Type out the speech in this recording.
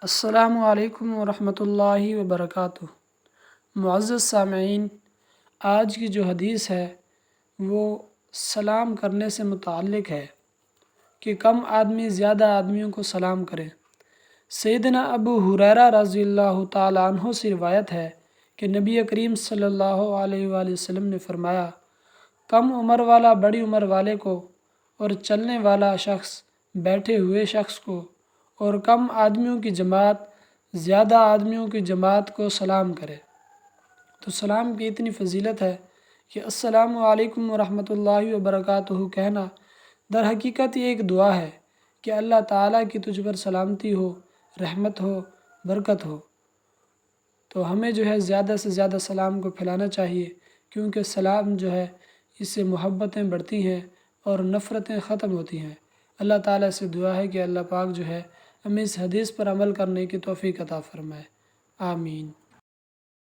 السلام علیکم ورحمۃ اللہ وبرکاتہ۔ معزز سامعین، آج کی جو حدیث ہے وہ سلام کرنے سے متعلق ہے کہ کم آدمی زیادہ آدمیوں کو سلام کریں۔ سیدنا ابو ہریرہ رضی اللہ تعالیٰ عنہ سے روایت ہے کہ نبی کریم صلی اللہ علیہ وآلہ وسلم نے فرمایا، کم عمر والا بڑی عمر والے کو اور چلنے والا شخص بیٹھے ہوئے شخص کو اور کم آدمیوں کی جماعت زیادہ آدمیوں کی جماعت کو سلام کرے۔ تو سلام کی اتنی فضیلت ہے کہ السلام علیکم ورحمۃ اللہ وبرکاتہ کہنا در حقیقت یہ ایک دعا ہے کہ اللہ تعالیٰ کی تجھ پر سلامتی ہو، رحمت ہو، برکت ہو۔ تو ہمیں جو ہے زیادہ سے زیادہ سلام کو پھیلانا چاہیے، کیونکہ سلام جو ہے اس سے محبتیں بڑھتی ہیں اور نفرتیں ختم ہوتی ہیں۔ اللہ تعالیٰ سے دعا ہے کہ اللہ پاک جو ہے ہمیں اس حدیث پر عمل کرنے کی توفیق عطا فرمائے۔ آمین۔